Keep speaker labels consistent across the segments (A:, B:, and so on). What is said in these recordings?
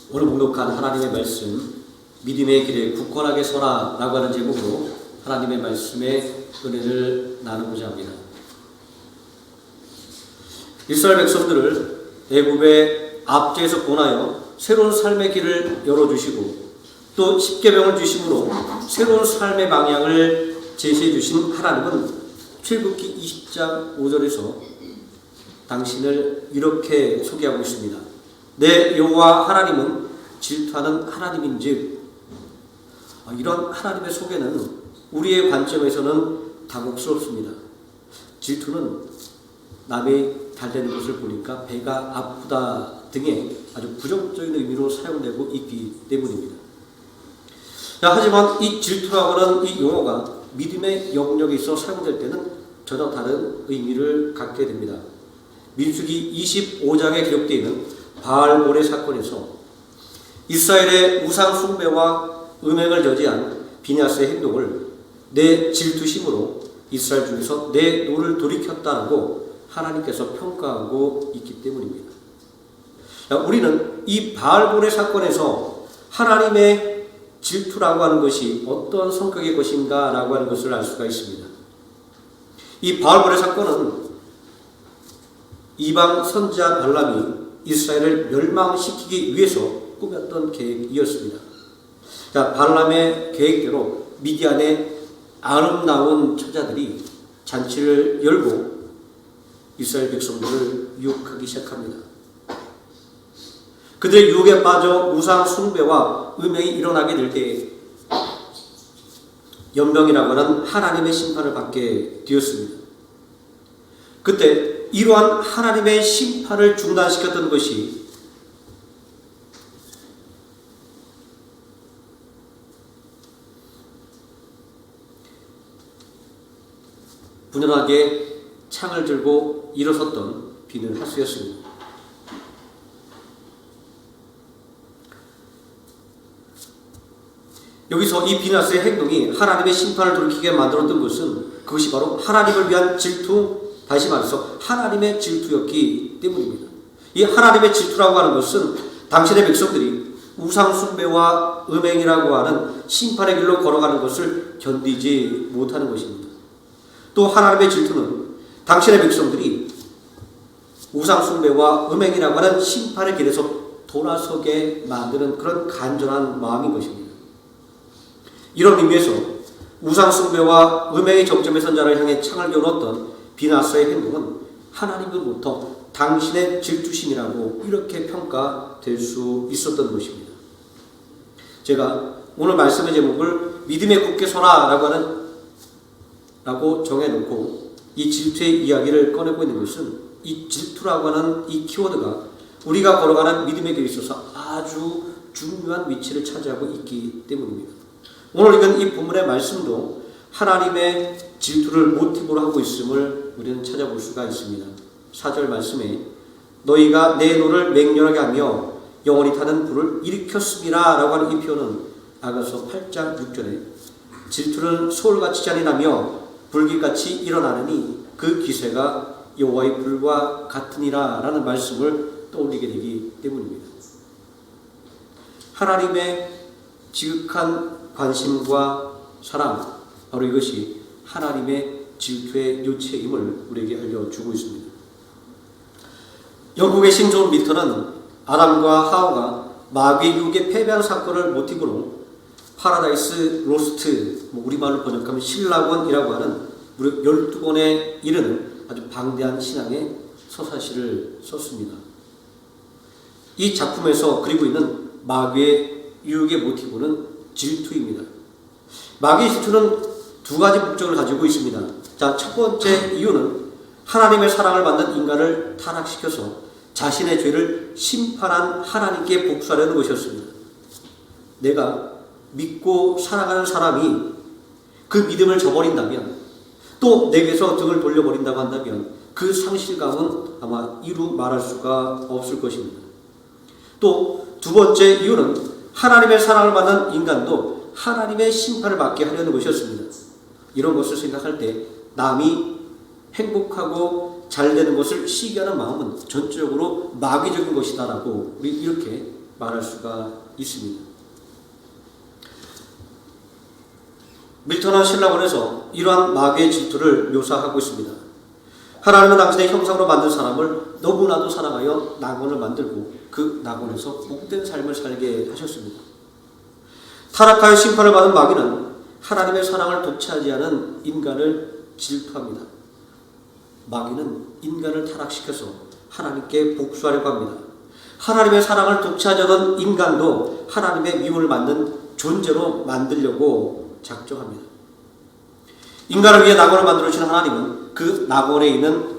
A: 오늘 목록한 하나님의 말씀, 믿음의 길에 굳건하게 서라 라고 하는 제목으로 하나님의 말씀의 은혜를 나누고자 합니다. 이스라엘 백성들을 애굽의 압제에서 구원하여 새로운 삶의 길을 열어주시고 또 십계명을 주심으로 새로운 삶의 방향을 제시해 주신 하나님은 출애굽기 20장 5절에서 당신을 이렇게 소개하고 있습니다. 내 여호와 하나님은 질투하는 하나님인즉. 이런 하나님의 소개는 우리의 관점에서는 당혹스럽습니다. 질투는 남이 잘되는 것을 보니까 배가 아프다 등의 아주 부정적인 의미로 사용되고 있기 때문입니다. 하지만 이 질투라고 하는 이 용어가 믿음의 영역에 있어 사용될 때는 전혀 다른 의미를 갖게 됩니다. 민수기 25장에 기록되어 있는 바알모레 사건에서 이스라엘의 우상 숭배와 음행을 저지한 비냐스의 행동을 내 질투심으로 이스라엘 중에서 내 노를 돌이켰다라고 하나님께서 평가하고 있기 때문입니다. 우리는 이 바알모레 사건에서 하나님의 질투라고 하는 것이 어떤 성격의 것인가 라고 하는 것을 알 수가 있습니다. 이 바알모레 사건은 이방 선지자 발람이 이스라엘을 멸망시키기 위해서 꾸몄던 계획이었습니다. 발람의 계획대로 미디안의 아름다운 처자들이 잔치를 열고 이스라엘 백성들을 유혹하기 시작합니다. 그들의 유혹에 빠져 우상 숭배와 음행이 일어나게 될 때에 연병이라고 하는 하나님의 심판을 받게 되었습니다. 그때 이러한 하나님의 심판을 중단시켰던 것이 분연하게 창을 들고 일어섰던 비느하스였습니다. 여기서 이 비느하스의 행동이 하나님의 심판을 돌이키게 만들었던 것은 그것이 바로 하나님을 위한 질투, 다시 말해서 하나님의 질투였기 때문입니다. 이 하나님의 질투라고 하는 것은 당신의 백성들이 우상 숭배와 음행이라고 하는 심판의 길로 걸어가는 것을 견디지 못하는 것입니다. 또 하나님의 질투는 당신의 백성들이 우상 숭배와 음행이라고 하는 심판의 길에서 돌아서게 만드는 그런 간절한 마음인 것입니다. 이런 의미에서 우상 숭배와 음행의 정점에 선 자를 향해 창을 겨누었던 비나스의 행동은 하나님으로부터 당신의 질투심이라고 이렇게 평가될 수 있었던 것입니다. 제가 오늘 말씀의 제목을 믿음에 굳게 서라 라고 정해놓고 이 질투의 이야기를 꺼내고 있는 것은 이 질투라고 하는 이 키워드가 우리가 걸어가는 믿음의 길에 있어서 아주 중요한 위치를 차지하고 있기 때문입니다. 오늘 읽은 이 본문의 말씀도 하나님의 질투를 모티브로 하고 있음을 우리는 찾아볼 수가 있습니다. 4절 말씀에 너희가 내 노를 맹렬하게 하며 영원히 타는 불을 일으켰습니다 라고 하는 이 표현은 아가서 8장 6절에 질투는 소울같이 잔인하며 불길같이 일어나느니 그 기세가 여호와의 불과 같으니라 라는 말씀을 떠올리게 되기 때문입니다. 하나님의 지극한 관심과 사랑, 바로 이것이 하나님의 질투의 요체임을 우리에게 알려주고 있습니다. 영국의 신존 밀턴은 아담과 하와가 마귀의 유혹에 패배한 사건을 모티브로 파라다이스 로스트, 우리말로 번역하면 신라권이라고 하는 무려 12권에 이르는 아주 방대한 신앙의 서사시를 썼습니다. 이 작품에서 그리고 있는 마귀의 유혹의 모티브는 질투입니다. 마귀의 질투는 두 가지 목적을 가지고 있습니다. 첫 번째 이유는 하나님의 사랑을 받는 인간을 타락시켜서 자신의 죄를 심판한 하나님께 복수하려는 것이었습니다. 내가 믿고 살아가는 사람이 그 믿음을 저버린다면 또 내게서 등을 돌려버린다고 한다면 그 상실감은 아마 이루 말할 수가 없을 것입니다. 또 두 번째 이유는 하나님의 사랑을 받는 인간도 하나님의 심판을 받게 하려는 것이었습니다. 이런 것을 생각할 때 남이 행복하고 잘 되는 것을 시기하는 마음은 전적으로 마귀적인 것이다라고 우리 이렇게 말할 수가 있습니다. 밀턴은 신라본에서 이러한 마귀의 질투를 묘사하고 있습니다. 하나님은 당신의 형상으로 만든 사람을 너무나도 사랑하여 낙원을 만들고 그 낙원에서 복된 삶을 살게 하셨습니다. 타락하여 심판을 받은 마귀는 하나님의 사랑을 독차지하는 인간을 질투합니다. 마귀는 인간을 타락시켜서 하나님께 복수하려고 합니다. 하나님의 사랑을 독차지하던 인간도 하나님의 미움을 받는 존재로 만들려고 작정합니다. 인간을 위해 낙원을 만들어주신 하나님은 그 낙원에 있는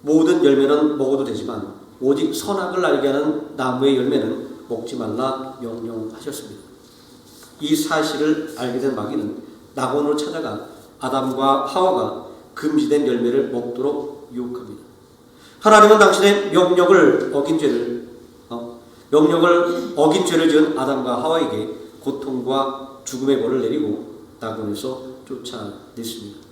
A: 모든 열매는 먹어도 되지만 오직 선악을 알게 하는 나무의 열매는 먹지 말라 명령하셨습니다. 이 사실을 알게 된 마귀는 낙원으로 찾아가 아담과 하와가 금지된 열매를 먹도록 유혹합니다. 하나님은 당신의 명령을 어긴 죄를 지은 아담과 하와에게 고통과 죽음의 벌을 내리고 낙원에서 쫓아냈습니다.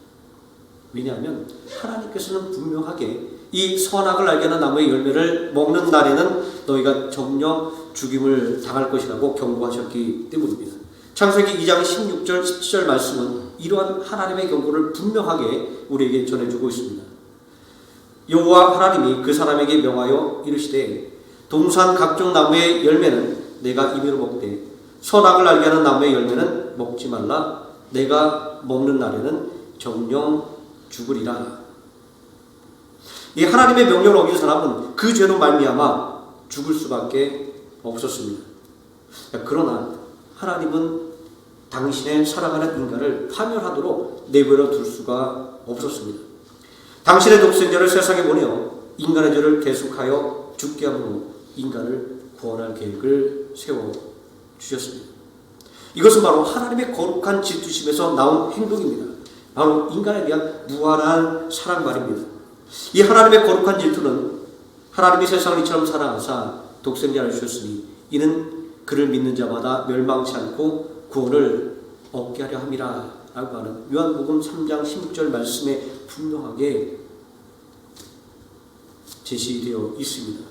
A: 왜냐하면 하나님께서는 분명하게 이 선악을 알게 하는 나무의 열매를 먹는 날에는 너희가 정녕 죽임을 당할 것이라고 경고하셨기 때문입니다. 창세기 2장 16절 17절 말씀은 이러한 하나님의 경고를 분명하게 우리에게 전해주고 있습니다. 여호와 하나님이 그 사람에게 명하여 이르시되 동산 각종 나무의 열매는 내가 임의로 먹되 선악을 알게 하는 나무의 열매는 먹지 말라. 내가 먹는 날에는 정녕 죽으리라. 이 하나님의 명령을 어긴 사람은 그 죄로 말미암아 죽을 수밖에 없었습니다. 그러나 하나님은 당신의 사랑하는 인간을 파멸하도록 내버려 둘 수가 없었습니다. 당신의 독생자를 세상에 보내어 인간의 죄를 계속하여 죽게 함으로 인간을 구원할 계획을 세워주셨습니다. 이것은 바로 하나님의 거룩한 질투심에서 나온 행동입니다. 바로 인간에 대한 무한한 사랑 말입니다. 이 하나님의 거룩한 질투는 하나님이 세상을 이처럼 사랑하사 독생자를 주셨으니 이는 그를 믿는 자마다 멸망치 않고 구원을 얻게 하려 함이라 라고 하는 요한복음 3장 16절 말씀에 분명하게 제시되어 있습니다.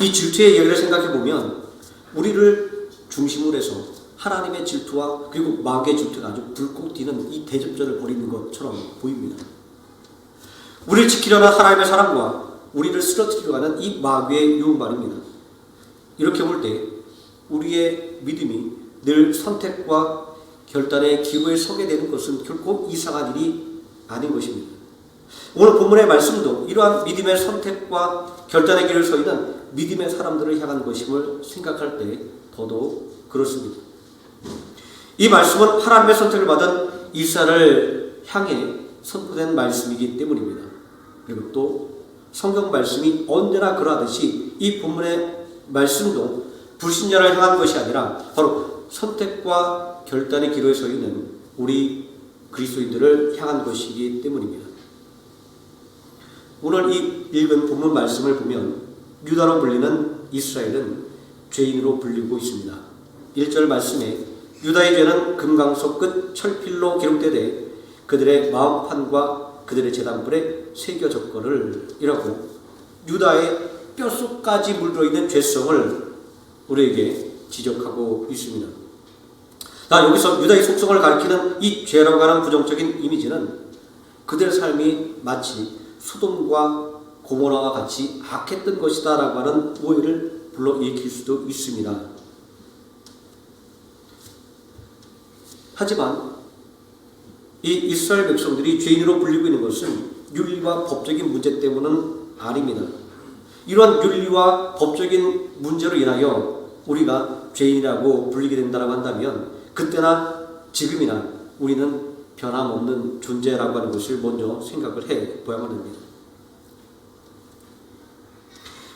A: 이 질투의 이야기를 생각해 보면 우리를 중심으로 해서 하나님의 질투와 그리고 마귀의 질투가 아주 불꽃 튀는 이 대접전을 벌이는 것처럼 보입니다. 우리를 지키려는 하나님의 사랑과 우리를 쓰러뜨리려 하는 이 마귀의 유혹 말입니다. 이렇게 볼 때 우리의 믿음이 늘 선택과 결단의 기로에 서게 되는 것은 결코 이상한 일이 아닌 것입니다. 오늘 본문의 말씀도 이러한 믿음의 선택과 결단의 길을 서 있는 믿음의 사람들을 향한 것임을 생각할 때 더더욱 그렇습니다. 이 말씀은 하나님의 선택을 받은 이스라엘을 향해 선포된 말씀이기 때문입니다. 그리고 또 성경 말씀이 언제나 그러하듯이 이 본문의 말씀도 불신자를 향한 것이 아니라 바로 선택과 결단의 기로에 서 있는 우리 그리스도인들을 향한 것이기 때문입니다. 오늘 이 읽은 본문 말씀을 보면 유다로 불리는 이스라엘은 죄인으로 불리고 있습니다. 1절 말씀에 유다의 죄는 금강석 끝 철필로 기록되되 그들의 마음판과 그들의 제단불에 새겨졌거늘 이라고 유다의 뼛속까지 물들어있는 죄성을 우리에게 지적하고 있습니다. 여기서 유다의 속성을 가리키는 이 죄라고 하는 부정적인 이미지는 그들의 삶이 마치 소돔과 고모라와 같이 악했던 것이다 라고 하는 오해를 불러일으킬 수도 있습니다. 하지만 이 이스라엘 백성들이 죄인으로 불리고 있는 것은 윤리와 법적인 문제 때문은 아닙니다. 이러한 윤리와 법적인 문제로 인하여 우리가 죄인이라고 불리게 된다고 한다면 그때나 지금이나 우리는 변함없는 존재라고 하는 것을 먼저 생각을 해봐야만 합니다.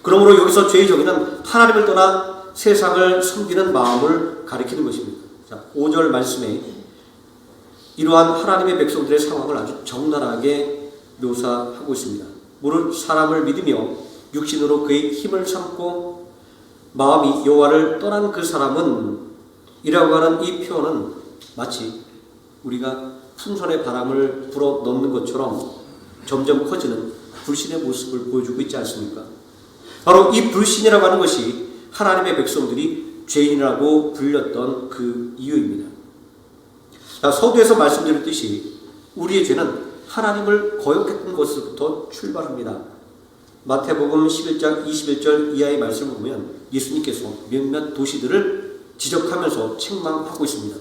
A: 그러므로 여기서 죄의 정의는 하나님을 떠나 세상을 섬기는 마음을 가리키는 것입니다. 5절 말씀에 이러한 하나님의 백성들의 상황을 아주 적나라하게 묘사하고 있습니다. 무릇 사람을 믿으며 육신으로 그의 힘을 삼고 마음이 여호와를 떠난 그 사람은 이라고 하는 이 표현은 마치 우리가 풍선에 바람을 불어 넣는 것처럼 점점 커지는 불신의 모습을 보여주고 있지 않습니까? 바로 이 불신이라고 하는 것이 하나님의 백성들이 죄인이라고 불렸던 그 이유입니다. 서두에서 말씀드렸듯이 우리의 죄는 하나님을 거역했던 것부터 출발합니다. 마태복음 11장 21절 이하의 말씀을 보면 예수님께서 몇몇 도시들을 지적하면서 책망하고 있습니다.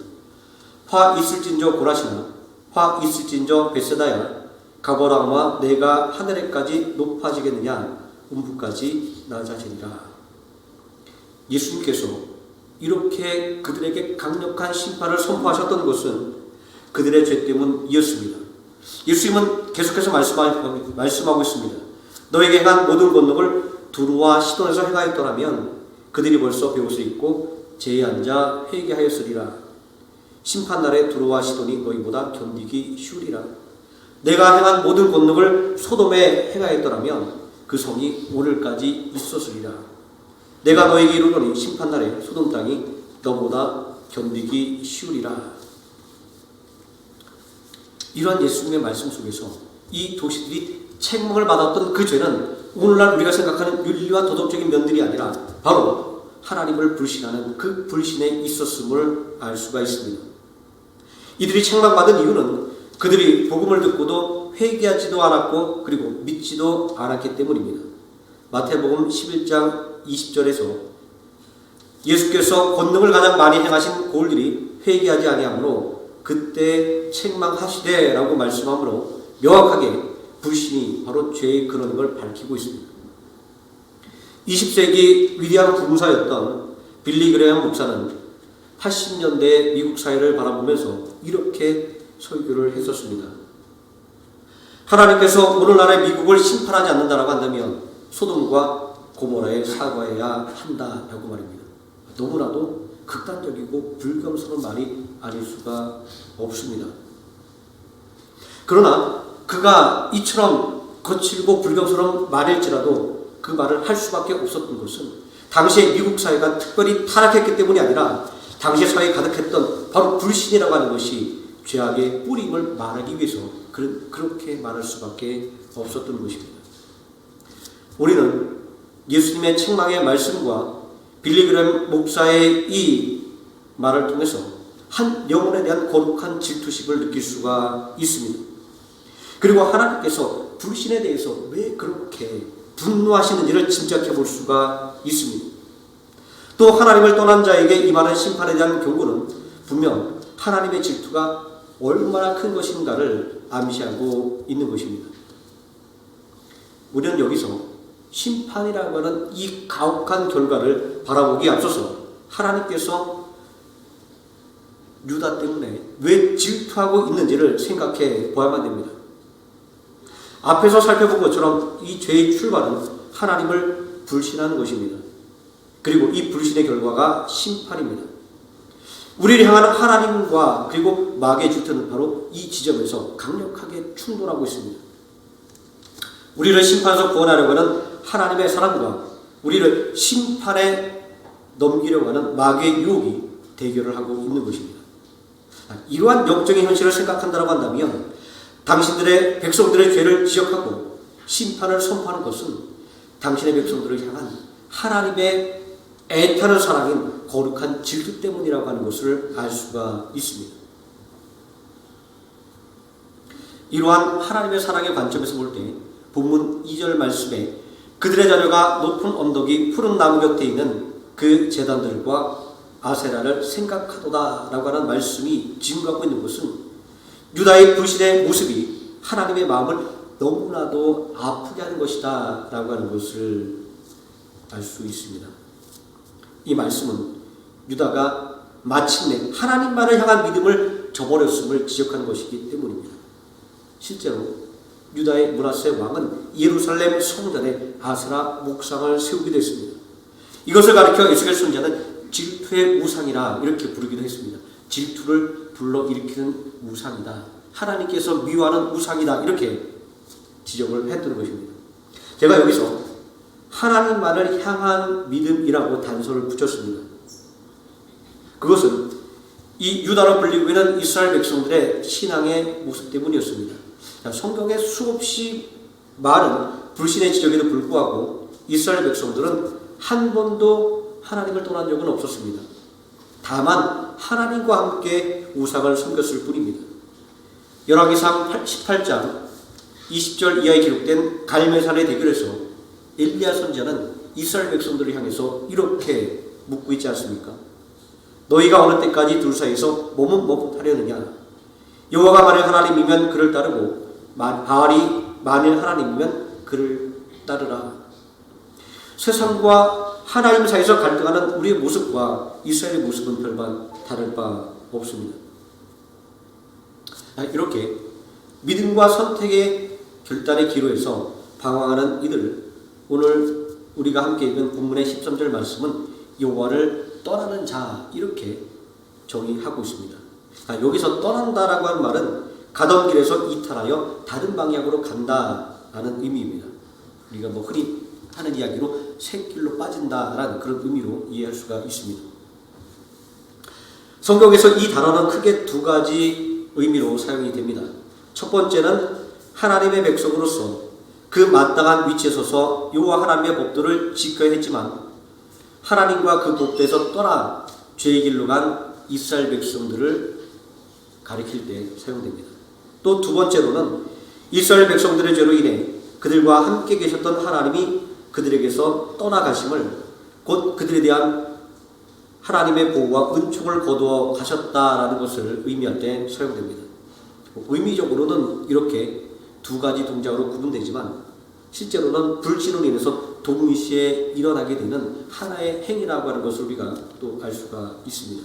A: 화 있을진저 고라시나, 화 있을진저 벳세다야, 가버나움아 내가 하늘에까지 높아지겠느냐, 음부까지 낮아지리라. 예수님께서 이렇게 그들에게 강력한 심판을 선포하셨던 것은 그들의 죄 때문이었습니다. 예수님은 계속해서 말씀하고 있습니다. 너에게 행한 모든 권능을 두루와 시돈에서 행하였더라면 그들이 벌써 배울 수 있고 제에 앉아 회개하였으리라. 심판날에 두루와 시돈이 너희보다 견디기 쉬우리라. 내가 행한 모든 권능을 소돔에 행하였더라면 그 성이 오늘까지 있었으리라. 내가 너에게 이르노니 심판날에 소돔 땅이 너보다 견디기 쉬우리라. 이러한 예수님의 말씀 속에서 이 도시들이 책망을 받았던 그 죄는 오늘날 우리가 생각하는 윤리와 도덕적인 면들이 아니라 바로 하나님을 불신하는 그 불신에 있었음을 알 수가 있습니다. 이들이 책망받은 이유는 그들이 복음을 듣고도 회개하지도 않았고 그리고 믿지도 않았기 때문입니다. 마태복음 11장 20절에서 예수께서 권능을 가장 많이 행하신 고을들이 회개하지 아니하므로 그때 책망하시되 라고 말씀하므로 명확하게 불신이 바로 죄의 근원임을 밝히고 있습니다. 20세기 위대한 부흥사였던 빌리 그레엄 목사는 80년대 미국 사회를 바라보면서 이렇게 설교를 했었습니다. 하나님께서 오늘날의 미국을 심판하지 않는다라고 한다면 소돔과 고모라에 사과해야 한다라고 말입니다. 너무나도 극단적이고 불경스러운 말이 아닐 수가 없습니다. 그러나 그가 이처럼 거칠고 불경스러운 말일지라도 그 말을 할 수밖에 없었던 것은 당시의 미국 사회가 특별히 타락했기 때문이 아니라 당시 사회에 가득했던 바로 불신이라고 하는 것이 죄악의 뿌림을 말하기 위해서 그렇게 말할 수밖에 없었던 것입니다. 우리는 예수님의 책망의 말씀과 빌리 그레엄 목사의 이 말을 통해서 한 영혼에 대한 거룩한 질투심을 느낄 수가 있습니다. 그리고 하나님께서 불신에 대해서 왜 그렇게 분노하시는지를 짐작해 볼 수가 있습니다. 또 하나님을 떠난 자에게 임하는 심판에 대한 경고는 분명 하나님의 질투가 얼마나 큰 것인가를 암시하고 있는 것입니다. 우리는 여기서 심판이라고 하는 이 가혹한 결과를 바라보기에 앞서서 하나님께서 유다 때문에 왜 질투하고 있는지를 생각해 보아야만 됩니다. 앞에서 살펴본 것처럼 이 죄의 출발은 하나님을 불신하는 것입니다. 그리고 이 불신의 결과가 심판입니다. 우리를 향하는 하나님과 그리고 마귀의 질투는 바로 이 지점에서 강력하게 충돌하고 있습니다. 우리를 심판에서 구원하려고 하는 하나님의 사랑과 우리를 심판에 넘기려고 하는 마귀의 유혹이 대결을 하고 있는 것입니다. 이러한 역적인 현실을 생각한다고 한다면 당신들의 백성들의 죄를 지적하고 심판을 선포하는 것은 당신의 백성들을 향한 하나님의 애타는 사랑인 거룩한 질투 때문이라고 하는 것을 알 수가 있습니다. 이러한 하나님의 사랑의 관점에서 볼 때 본문 2절 말씀에 그들의 자녀가 높은 언덕이 푸른 나무 곁에 있는 그 제단들과 아세라를 생각하도다 라고 하는 말씀이 지금갖고 있는 것은 유다의 불신의 모습이 하나님의 마음을 너무나도 아프게 하는 것이다 라고 하는 것을 알 수 있습니다. 이 말씀은 유다가 마침내 하나님만을 향한 믿음을 저버렸음을 지적하는 것이기 때문입니다. 실제로 유다의 므낫세 왕은 예루살렘 성전에 아세라 목상을 세우기도 했습니다. 이것을 가리켜 에스겔 선지자는 질투의 우상이라 이렇게 부르기도 했습니다. 질투를 불러일으키는 우상이다. 하나님께서 미워하는 우상이다. 이렇게 지적을 했던 것입니다. 제가 여기서 하나님만을 향한 믿음이라고 단서를 붙였습니다. 그것은 이 유다로 불리고 있는 이스라엘 백성들의 신앙의 모습 때문이었습니다. 성경에 수없이 많은 불신의 지적에도 불구하고 이스라엘 백성들은 한 번도 하나님을 떠난 적은 없었습니다. 다만 하나님과 함께 우상을 섬겼을 뿐입니다. 열왕기상 18장 20절 이하에 기록된 갈멜산의 대결에서 엘리야 선지자는 이스라엘 백성들을 향해서 이렇게 묻고 있지 않습니까? 너희가 어느 때까지 둘 사이에서 몸은 하려느냐? 여호와가 만일 하나님이면 그를 따르고 바알이 만일 하나님이면 그를 따르라. 세상과 하나님 사이에서 갈등하는 우리의 모습과 이스라엘의 모습은 별반 다를 바 없습니다. 이렇게 믿음과 선택의 결단의 기로에서 방황하는 이들, 오늘 우리가 함께 읽은 본문의 13절 말씀은 여호와를 떠나는 자 이렇게 정의하고 있습니다. 여기서 떠난다라고 하는 말은 가던 길에서 이탈하여 다른 방향으로 간다라는 의미입니다. 우리가 흔히 하는 이야기로 샛길로 빠진다라는 그런 의미로 이해할 수가 있습니다. 성경에서 이 단어는 크게 두 가지 의미로 사용이 됩니다. 첫 번째는 하나님의 백성으로서 그 마땅한 위치에 서서 여호와 하나님의 법도를 지켜야 했지만 하나님과 그 법도에서 떠나 죄의 길로 간 이스라엘 백성들을 가리킬 때 사용됩니다. 또 두 번째로는 이스라엘 백성들의 죄로 인해 그들과 함께 계셨던 하나님이 그들에게서 떠나가심을, 곧 그들에 대한 하나님의 보호와 은총을 거두어 가셨다라는 것을 의미할 때 사용됩니다. 의미적으로는 이렇게 두 가지 동작으로 구분되지만 실제로는 불신으로 인해서 동시에 일어나게 되는 하나의 행위라고 하는 것을 우리가 또 알 수가 있습니다.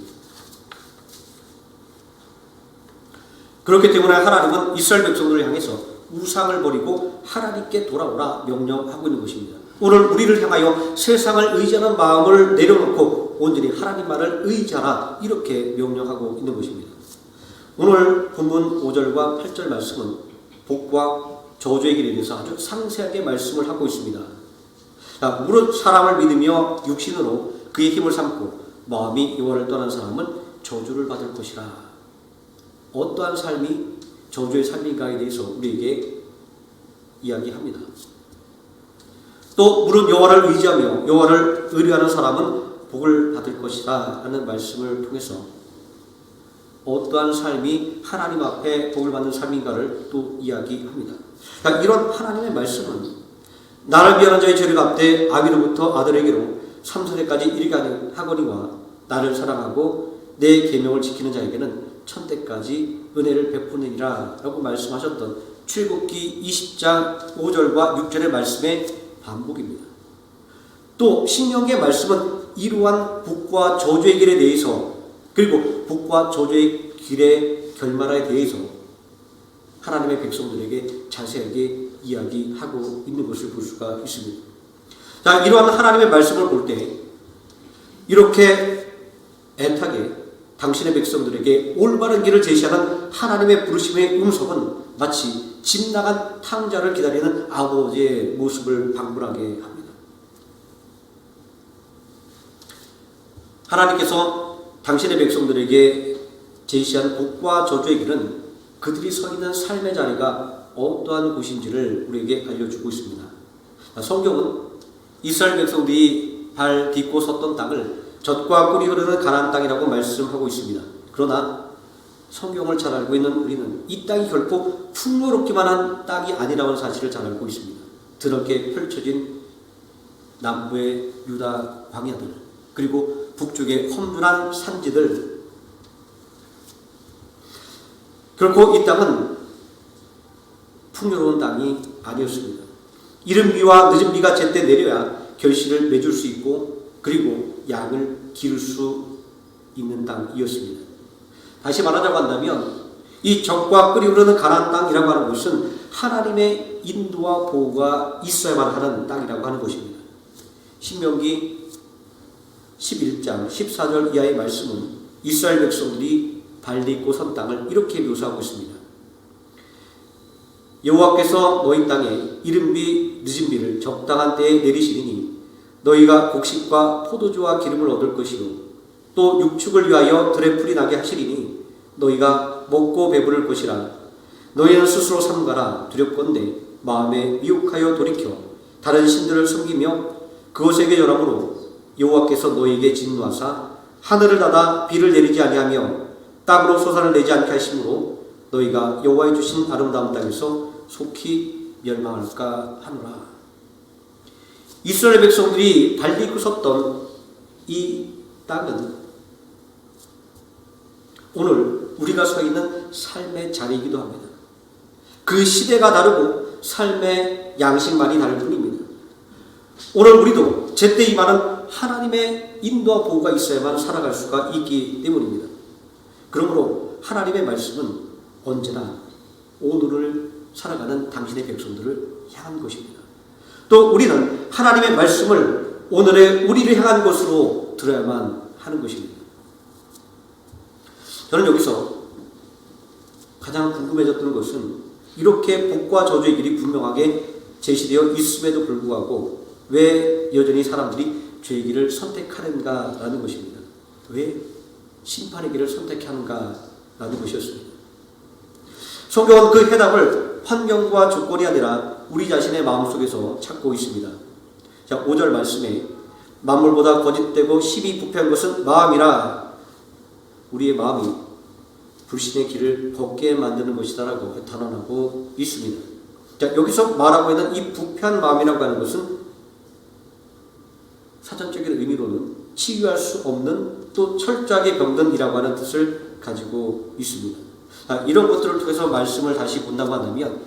A: 그렇기 때문에 하나님은 이스라엘 백성들을 향해서 우상을 버리고 하나님께 돌아오라 명령하고 있는 것입니다. 오늘 우리를 향하여 세상을 의지하는 마음을 내려놓고 온전히 하나님만을 의지하라 이렇게 명령하고 있는 것입니다. 오늘 본문 5절과 8절 말씀은 복과 저주의 길에 대해서 아주 상세하게 말씀을 하고 있습니다. 무릇 사람을 믿으며 육신으로 그의 힘을 삼고 마음이 여호와를 떠난 사람은 저주를 받을 것이라. 어떠한 삶이 저주의 삶인가에 대해서 우리에게 이야기합니다. 또 무릇 여호와를 의지하며 여호와를 의뢰하는 사람은 복을 받을 것이다 하는 말씀을 통해서 어떠한 삶이 하나님 앞에 복을 받는 삶인가를 또 이야기합니다. 이런 하나님의 말씀은 나를 위하는 자의 죄를 갚되 아비로부터 아들에게로 3세대까지 이르게 하거니와 나를 사랑하고 내 계명을 지키는 자에게는 천대까지 은혜를 베푸느니라 라고 말씀하셨던 출애굽기 20장 5절과 6절의 말씀의 반복입니다. 또 신명기의 말씀은 이러한 복과 저주의 길에 대해서, 그리고 복과 저주의 길의 결말에 대해서 하나님의 백성들에게 자세하게 이야기하고 있는 것을 볼 수가 있습니다. 자, 이러한 하나님의 말씀을 볼 때 이렇게 애타게 당신의 백성들에게 올바른 길을 제시하는 하나님의 부르심의 음성은 마치 집 나간 탕자를 기다리는 아버지의 모습을 방불하게 합니다. 하나님께서 당신의 백성들에게 제시한 복과 저주의 길은 그들이 서 있는 삶의 자리가 어떠한 곳인지를 우리에게 알려주고 있습니다. 성경은 이스라엘 백성들이 발 딛고 섰던 땅을 젖과 꿀이 흐르는 가나안 땅이라고 말씀하고 있습니다. 그러나 성경을 잘 알고 있는 우리는 이 땅이 결코 풍요롭기만 한 땅이 아니라는 사실을 잘 알고 있습니다. 드럽게 펼쳐진 남부의 유다 광야들, 그리고 북쪽의 험준한 산지들, 결코 이 땅은 풍요로운 땅이 아니었습니다. 이른 비와 늦은 비가 제때 내려야 결실을 맺을 수 있고 그리고 양을 기를 수 있는 땅이었습니다. 다시 말하자고 한다면 이 젖과 꿀이 흐르는 가나안 땅이라고 하는 것은 하나님의 인도와 보호가 있어야만 하는 땅이라고 하는 것입니다. 신명기 11장 14절 이하의 말씀은 이스라엘 백성들이 발 딛고 선 땅을 이렇게 묘사하고 있습니다. 여호와께서 너희 땅에 이른 비 늦은 비를 적당한 때에 내리시리니 너희가 곡식과 포도주와 기름을 얻을 것이요 또 육축을 위하여 들의 풀이 나게 하시리니 너희가 먹고 배부를 것이라. 너희는 스스로 삼가라. 두렵건대 마음에 미혹하여 돌이켜 다른 신들을 섬기며 그것에게 절함으로 여호와께서 너희에게 진노하사 하늘을 닫아 비를 내리지 아니하며 땅으로 솟아를 내지 않게 하심으로 너희가 여호와의 주신 아름다운 땅에서 속히 멸망할까 하노라. 이스라엘 백성들이 달리 섰던 이 땅은 오늘 우리가 서 있는 삶의 자리이기도 합니다. 그 시대가 다르고 삶의 양식만이 다를 뿐입니다. 오늘 우리도 제때 임하는 하나님의 인도와 보호가 있어야만 살아갈 수가 있기 때문입니다. 그러므로 하나님의 말씀은 언제나 오늘을 살아가는 당신의 백성들을 향한 것입니다. 또 우리는 하나님의 말씀을 오늘의 우리를 향한 것으로 들어야만 하는 것입니다. 저는 여기서 가장 궁금해졌던 것은 이렇게 복과 저주의 길이 분명하게 제시되어 있음에도 불구하고 왜 여전히 사람들이 죄의 길을 선택하는가라는 것입니다. 왜 심판의 길을 선택하는가라는 것이었습니다. 성경은 그 해답을 환경과 조건이 아니라 우리 자신의 마음속에서 찾고 있습니다. 자, 5절 말씀에 만물보다 거짓되고 심히 부패한 것은 마음이라, 우리의 마음이 불신의 길을 걷게 만드는 것이다라고 단언하고 있습니다. 자, 여기서 말하고 있는 이 부패한 마음이라고 하는 것은 사전적인 의미로는 치유할 수 없는 또 철저하게 병든이라고 하는 뜻을 가지고 있습니다. 이런 것들을 통해서 말씀을 다시 본다고 한다면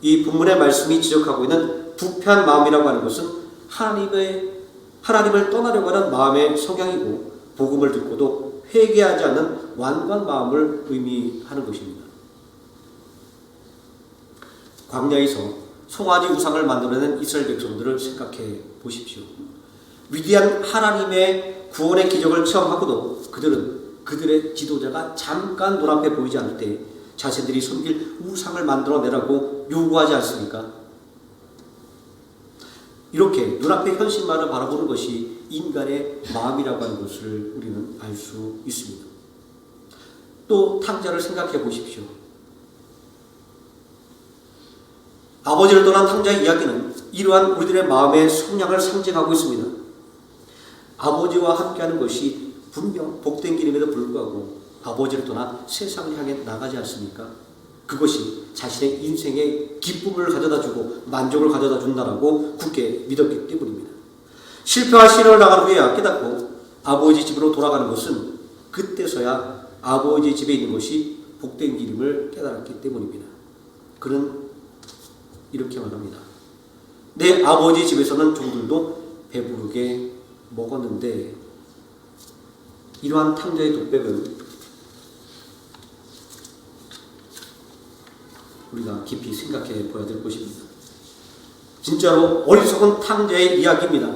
A: 이 본문의 말씀이 지적하고 있는 부패한 마음이라고 하는 것은 하나님을 떠나려고 하는 마음의 성향이고 복음을 듣고도 회개하지 않는 완고한 마음을 의미하는 것입니다. 광야에서 송아지 우상을 만들어낸 이스라엘 백성들을 생각해 보십시오. 위대한 하나님의 구원의 기적을 체험하고도 그들의 지도자가 잠깐 눈앞에 보이지 않을 때 자신들이 섬길 우상을 만들어내라고 요구하지 않습니까? 이렇게 눈앞의 현실만을 바라보는 것이 인간의 마음이라고 하는 것을 우리는 알 수 있습니다. 또 탕자를 생각해 보십시오. 아버지를 떠난 탕자의 이야기는 이러한 우리들의 마음의 성향을 상징하고 있습니다. 아버지와 함께하는 것이 분명 복된 길임에도 불구하고 아버지를 떠나 세상을 향해 나가지 않습니까? 그것이 자신의 인생의 기쁨을 가져다주고 만족을 가져다준다라고 굳게 믿었기 때문입니다. 실패와 시련을 나간 후에야 깨닫고 아버지 집으로 돌아가는 것은 그때서야 아버지 집에 있는 것이 복된 길임을 깨달았기 때문입니다. 그는 이렇게 말합니다. 내 아버지 집에서는 종들도 배부르게 먹었는데, 이러한 탕자의 독백은 우리가 깊이 생각해 보아야 될 것입니다. 진짜로 어리석은 탕자의 이야기입니다.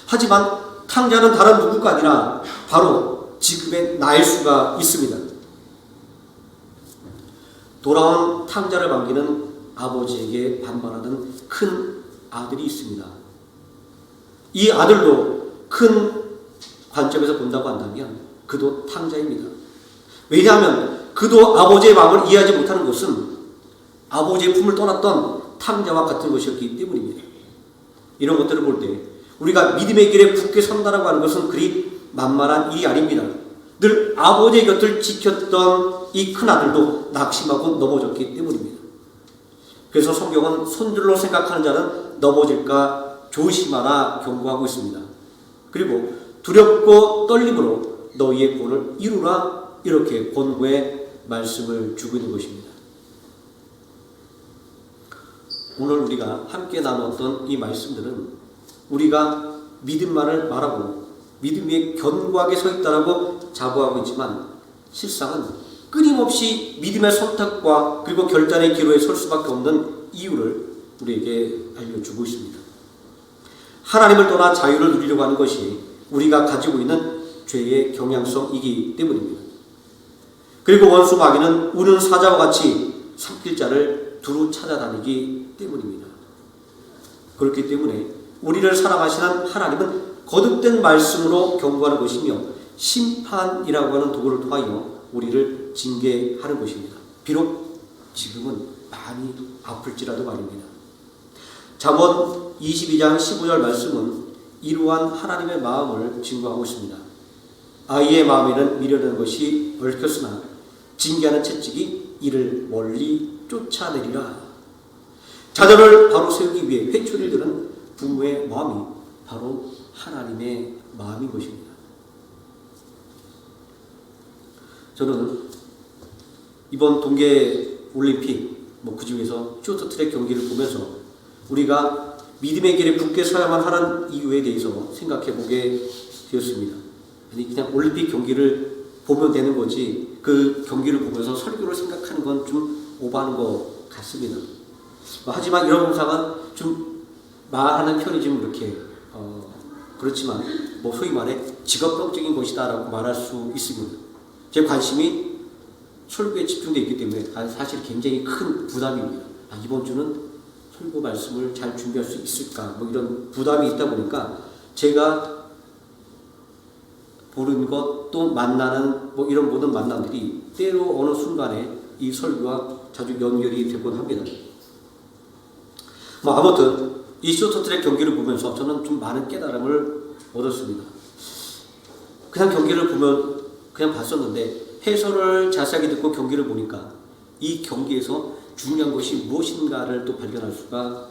A: 하지만 탕자는 다른 누구가 아니라 바로 지금의 나일 수가 있습니다. 돌아온 탕자를 반기는 아버지에게 반발하는 큰 아들이 있습니다. 이 아들도 큰 관점에서 본다고 한다면 그도 탕자입니다. 왜냐하면 그도 아버지의 마음을 이해하지 못하는 것은 아버지의 품을 떠났던 탕자와 같은 것이었기 때문입니다. 이런 것들을 볼 때 우리가 믿음의 길에 굳게 선다라고 하는 것은 그리 만만한 일이 아닙니다. 늘 아버지의 곁을 지켰던 이 큰 아들도 낙심하고 넘어졌기 때문입니다. 그래서 성경은 손들로 생각하는 자는 넘어질까 조심하라 경고하고 있습니다. 그리고 두렵고 떨림으로 너희의 구원을 이루라, 이렇게 권고의 말씀을 주고 있는 것입니다. 오늘 우리가 함께 나눴던 이 말씀들은 우리가 믿음만을 말하고 믿음 위에 견고하게 서 있다라고 자부하고 있지만 실상은 끊임없이 믿음의 선택과 그리고 결단의 기로에 설 수밖에 없는 이유를 우리에게 알려주고 있습니다. 하나님을 떠나 자유를 누리려고 하는 것이 우리가 가지고 있는 죄의 경향성이기 때문입니다. 그리고 원수 마귀는 우는 사자와 같이 삼킬 자를 두루 찾아다니기 때문입니다. 그렇기 때문에 우리를 사랑하시는 하나님은 거듭된 말씀으로 경고하는 것이며 심판이라고 하는 도구를 통하여 우리를 징계하는 것입니다. 비록 지금은 많이 아플지라도 말입니다. 잠언 22장 15절 말씀은 이러한 하나님의 마음을 증거하고 있습니다. 아이의 마음에는 미련한 것이 얽혔으나 징계하는 채찍이 이를 멀리 쫓아내리라. 자녀를 바로 세우기 위해 회초리를 드는 부모의 마음이 바로 하나님의 마음인 것입니다. 저는 이번 동계올림픽 그 중에서 쇼트트랙 경기를 보면서 우리가 믿음의 길에 굳게 서야만 하는 이유에 대해서 생각해 보게 되었습니다. 아니 그냥 올림픽 경기를 보면 되는 거지 그 경기를 보면서 설교를 생각하는 건 좀 오버하는 것 같습니다. 하지만 이런 공상은 좀 말하는 편이 좀 이렇게 그렇지만 소위 말해 직업병적인 것이다라고 말할 수 있습니다. 제 관심이 설교에 집중되어 있기 때문에 사실 굉장히 큰 부담입니다. 이번 주는 설교 말씀을 잘 준비할 수 있을까 이런 부담이 있다 보니까 제가 보는 것 또 만나는 이런 모든 만남들이 때로 어느 순간에 이 설교와 자주 연결이 되곤 합니다. 아무튼 이 쇼트트랙 경기를 보면서 저는 좀 많은 깨달음을 얻었습니다. 그냥 경기를 보면 그냥 봤었는데 해설을 자세하게 듣고 경기를 보니까 이 경기에서 중요한 것이 무엇인가를 또 발견할 수가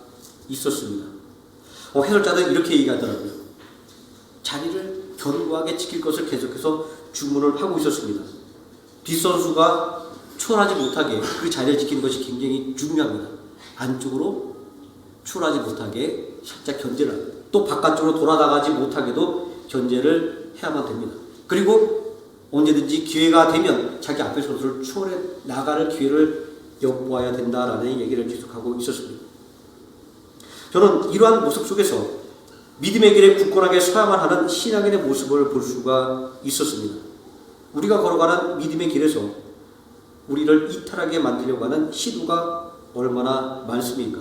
A: 있었습니다. 해설자들은 이렇게 얘기하더라고요. 자리를 견고하게 지킬 것을 계속해서 주문을 하고 있었습니다. 뒷선수가 추월하지 못하게 그 자리를 지키는 것이 굉장히 중요합니다. 안쪽으로 추월하지 못하게 살짝 견제를 합니다. 또 바깥쪽으로 돌아나가지 못하게도 견제를 해야만 됩니다. 그리고 언제든지 기회가 되면 자기 앞에 선수를 추월해 나갈 기회를 엿보아야 된다라는 얘기를 계속하고 있었습니다. 저는 이러한 모습 속에서 믿음의 길에 굳건하게 서야만 하는 신앙인의 모습을 볼 수가 있었습니다. 우리가 걸어가는 믿음의 길에서 우리를 이탈하게 만들려고 하는 시도가 얼마나 많습니까?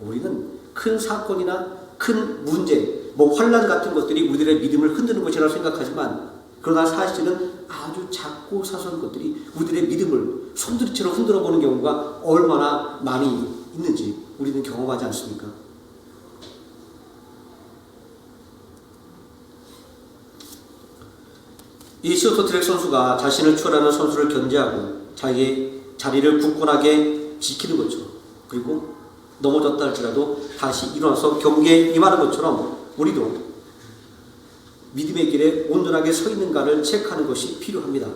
A: 우리는 큰 사건이나 큰 문제, 환난 같은 것들이 우리들의 믿음을 흔드는 것이라고 생각하지만 그러나 사실은 아주 작고 사소한 것들이 우리들의 믿음을 손들이처럼 흔들어 보는 경우가 얼마나 많이 있는지 우리는 경험하지 않습니까? 이 쇼트트랙 선수가 자신을 추월하는 선수를 견제하고 자기의 자리를 굳건하게 지키는 것처럼 그리고 넘어졌다 할지라도 다시 일어나서 경기에 임하는 것처럼 우리도 믿음의 길에 온전하게 서 있는가를 체크하는 것이 필요합니다.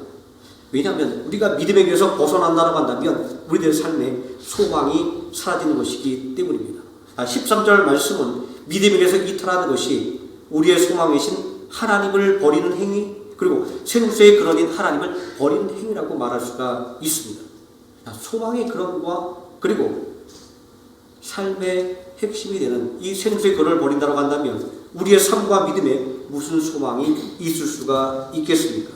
A: 왜냐하면 우리가 믿음의 길에서 벗어난다고 한다면 우리들의 삶에 소망이 사라지는 것이기 때문입니다. 13절 말씀은 믿음의 길에서 이탈하는 것이 우리의 소망이신 하나님을 버리는 행위 그리고 생수의 근원인 하나님을 버리는 행위라고 말할 수가 있습니다. 소망의 근원과 그리고 삶의 핵심이 되는 이 생수의 근원을 버린다고 한다면 우리의 삶과 믿음에 무슨 소망이 있을 수가 있겠습니까?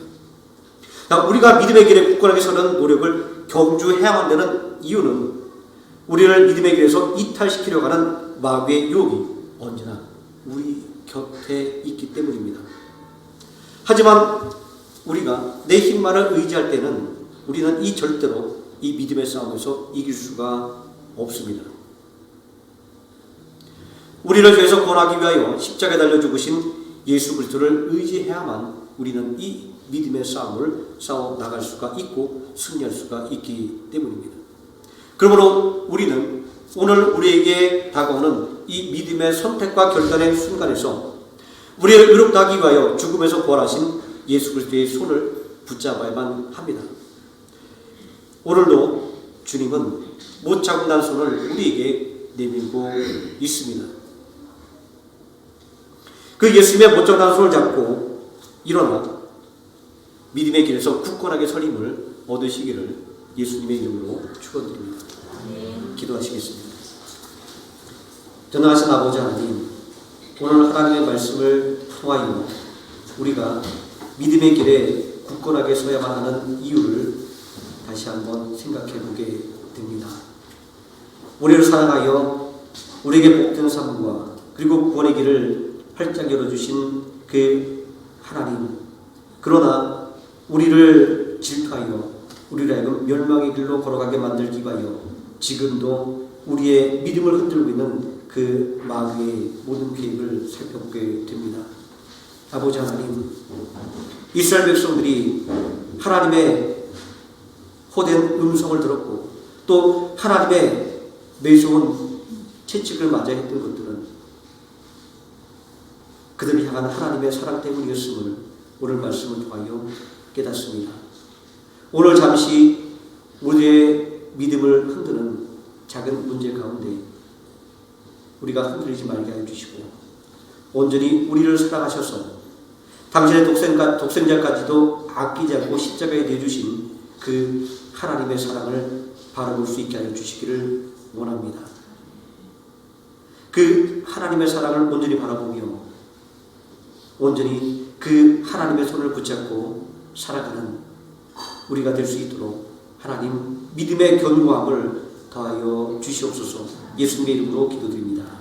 A: 우리가 믿음의 길에 굳건하게 서는 노력을 경주해야만 되는 이유는 우리를 믿음의 길에서 이탈시키려고 하는 마귀의 유혹이 언제나 우리 곁에 있기 때문입니다. 하지만 우리가 내 힘만을 의지할 때는 우리는 절대로 이 믿음의 싸움에서 이길 수가 없습니다. 우리를 위해서 구원하기 위하여 십자가에 달려 죽으신 예수 그리스도를 의지해야만 우리는 이 믿음의 싸움을 싸워 나갈 수가 있고 승리할 수가 있기 때문입니다. 그러므로 우리는 오늘 우리에게 다가오는 이 믿음의 선택과 결단의 순간에서 우리를 의롭게 하기 위하여 죽음에서 부활하신 예수 그리스도의 손을 붙잡아야만 합니다. 오늘도 주님은 못 잡고 난 손을 우리에게 내밀고 있습니다. 그 예수님의 못 잡고 난 손을 잡고 일어나 믿음의 길에서 굳건하게 설 힘을 얻으시기를 예수님의 이름으로 축원드립니다. 기도하시겠습니다. 전능하신 아버지 하나님, 오늘 하나님의 말씀을 통하여 우리가 믿음의 길에 굳건하게 서야만 하는 이유를 다시 한번 생각해 보게 됩니다. 우리를 사랑하여 우리에게 복된 삶과 그리고 구원의 길을 활짝 열어주신 그 하나님, 그러나 우리를 질투하여 우리를 하여금 멸망의 길로 걸어가게 만들기 위하여 지금도 우리의 믿음을 흔들고 있는 그 마귀의 모든 계획을 살펴보게 됩니다. 아버지 하나님, 이스라엘 백성들이 하나님의 호된 음성을 들었고 또 하나님의 매서운 채찍을 맞아 했던 것들은 그들을 향한 하나님의 사랑 때문이었음을 오늘 말씀을 통하여 깨닫습니다. 오늘 잠시 우리의 믿음을 흔드는 작은 문제 가운데 우리가 흔들리지 말게 해주시고 온전히 우리를 사랑하셔서 당신의 독생자까지도 아끼지 않고 십자가에 내주신 그 하나님의 사랑을 바라볼 수 있게 하여 주시기를 원합니다. 그 하나님의 사랑을 온전히 바라보며 온전히 그 하나님의 손을 붙잡고 살아가는 우리가 될 수 있도록 하나님 믿음의 견고함을 더하여 주시옵소서. 예수님의 이름으로 기도드립니다.